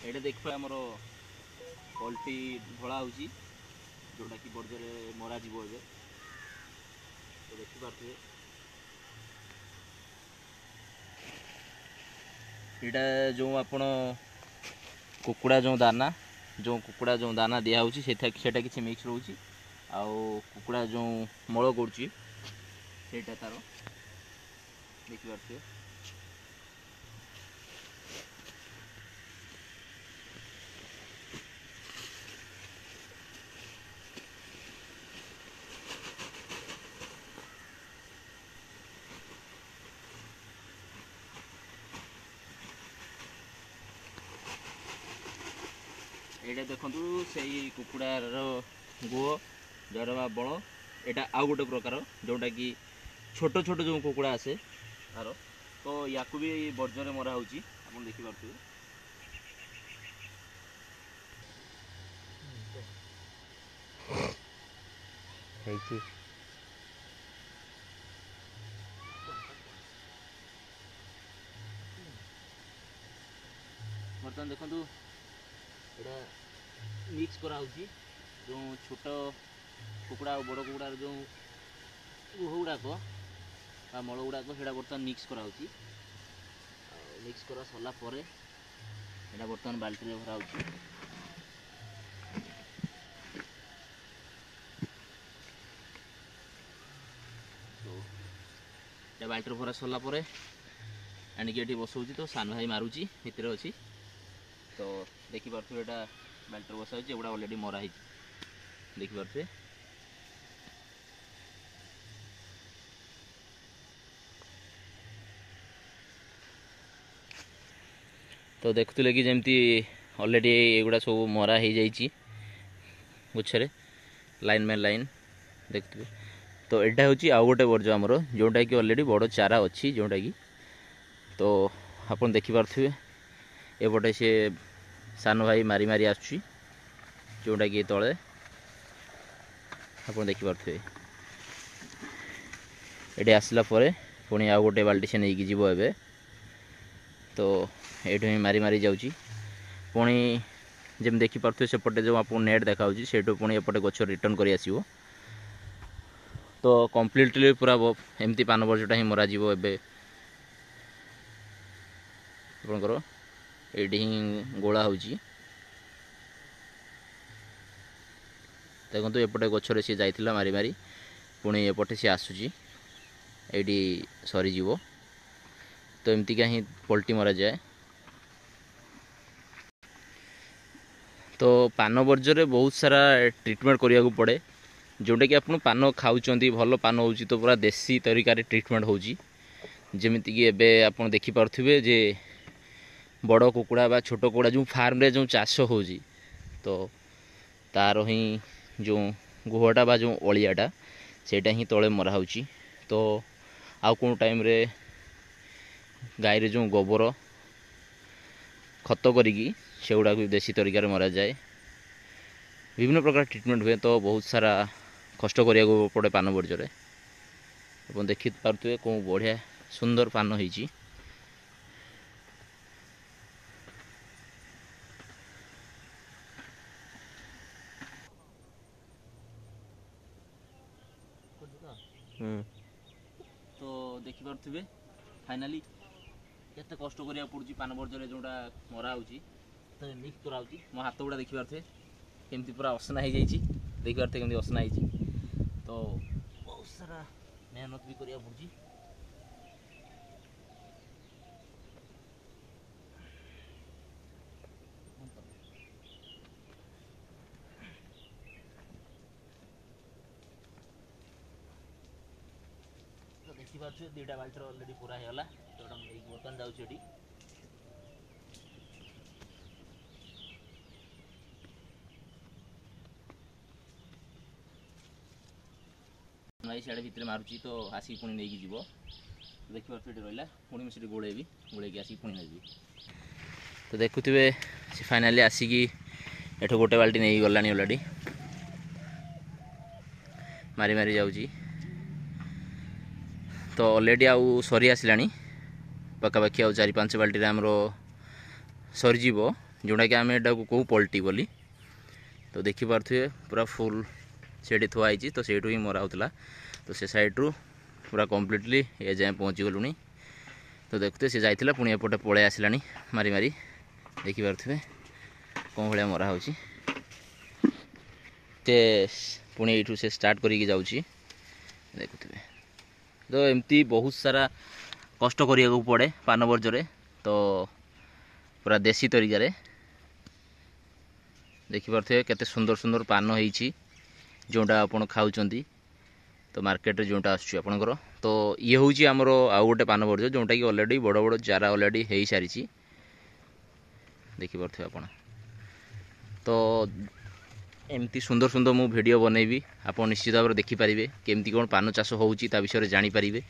ये देख आमर पल्टी ढला हो जोटा कि बर्जरे मरा जीव ए तो देखिपे यहाँ जो आपण कुकुड़ा जो दाना दिया सेटा किसी मिक्स रोचे कुकुड़ा जो मल करा तार देखिपे ये देखु से कुकुड़ार गुह जर बा बल यहाँ आउ गोटे प्रकार जोटा कि छोट छोट जो कुकुड़ा आसे तार तो या भी बर्जर मरा हो देखिपे बर्तमान देखु यहाँ मिक्स करा जो छोट कुकुड़ा और बड़ कुकुड़ार जो गुह गुड़ाक मल गुड़ाक से बर्तमान मिक्स करा मिक्स करा सरला यहाँ बर्तमान बाल्टी में भरा तो बाल्टी भरा सरला आणिक ये बसाऊँ तो सान भाई मारुची भितर अच्छी तो देखिपे यहाँ बाल्टी बसा एगुड़ा अलरेडी मरा देखिपे तो देखुले कि जमती अलरेडी एगुड़ा सब मरा हो जाइए गुच्छे लाइन में लाइन देखते तो यहाँ हूँ आउ गोटे बर्ज आमर जोटा कि अलरेडी बड़ चारा अच्छी जोटा कि तो आप देखिपे एपटे सी सान भाई मारी मारी आसुची जोटा कि तले आप देखिपे ये आसला पुणी आउ गोटे बाल्टी से नहीं जीव ए तो ये मारी मारी जाऊँगी पुणी जमी देखिपे सेपटे जो आप नेट देखा से पुणी एपटे गच रिटर्न कर आसो तो कम्प्लीटली पूरा एमती पान बर्जटा ही मरा जीव ए आपंकर ये ही गोला हो देखो एपटे गचर सी जाइला मारी मारी पुणी एपटे सी आसूची ये सरीज तो एमती ही पल्टी मरा जाए तो पान बर्जरे बहुत सारा ट्रिटमेंट करने को पड़े जोटा कि आप पान खाऊँ भल पान हो तो पूरा देसी तरीका ट्रिटमेंट होमती कि एबे आप देखिपे जे बड़ कुकुड़ा बा छोट कुकुड़ा जो फार्म रे जो चाष हो तो तार ही जो गुहटा बा जो अलियाटा सेटा ही तले मरा हो तो आउ कौन टाइम रे गाय रे जो गोबर खत करी से गुड़ा भी देसी तरीका मरा जाए विभिन्न प्रकार ट्रिटमेंट हुए तो बहुत सारा कष्ट करिया को पड़े पान बर्जरे आप देखि पारे कौन बढ़िया सुंदर पान होइची तो देखिपे फाइनाली केते कष्ट करिया पड़ुची पान बर्जरे जोटा मरा होची तो मिक्स करा होची मो हाथ गुड़ा देखिपे केमती पूरा असना हो जाइए देखिपे केमती असना हो तो बहुत सारा मेहनत भी करिया पड़ुची तो देखिपे दुईटा बाल्टी अलरेडी पूरा होगा तो बर्तमान जाऊँगी भाई सियाड़े भितर मारुची तो आसिक पुणी नहीं जीव देखिए रहा पुणी मुझे गोड़ेबी गोड़े आसिक पुणी नहीं तो देखुए फाइनाली आसिकी एठ गोटे बाल्टी नहीं गला अलरेडी मारी मारी जाऊँगी तो अलरेडी सरी आसला पखापाखि आ 4-5 बाल्टी आमर सरीज जोटा कि आम एटा कहू पल्टी बोली। तो देखिपे पूरा फुल से थुआई तो से ही मरा होता। तो से सैड्रु पूरा कम्प्लीटली ए जाए पहुँची गलुनी। तो देखते सी जाइला पुणी एपटे पलि आसला मारी मारी देखिपे कौन भाया मरा हो पुणी यू से स्टार्ट करके जाऊँगी देखुए। तो एमती बहुत सारा कष्ट करिया पड़े पान वर्जरे। तो पूरा देसी तरीका देखिपे केते सुंदर सुंदर पान होती जोटा आपन खाऊंच। तो मार्केट जोटा आसपर तो ये हूँ आमर आउ गोटे पान वर्ज जोटा कि अलरेडी बड़ बड़ चारा अलरेडी हो सारी देखिपे आप। तो एमती सुंदर सुंदर मु वीडियो बनैबी आप निश्चित भाव देखिपारे केमती कौन पान चाष होउची ता विषय जानीपारे।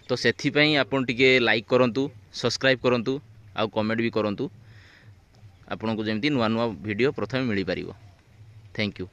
तो से आपन टिके लाइक करूँ, सब्सक्राइब करूँ, आउ कमेंट भी करूँ आपन को जमी नुआ नुआ वीडियो प्रथम मिल पार। Thank you.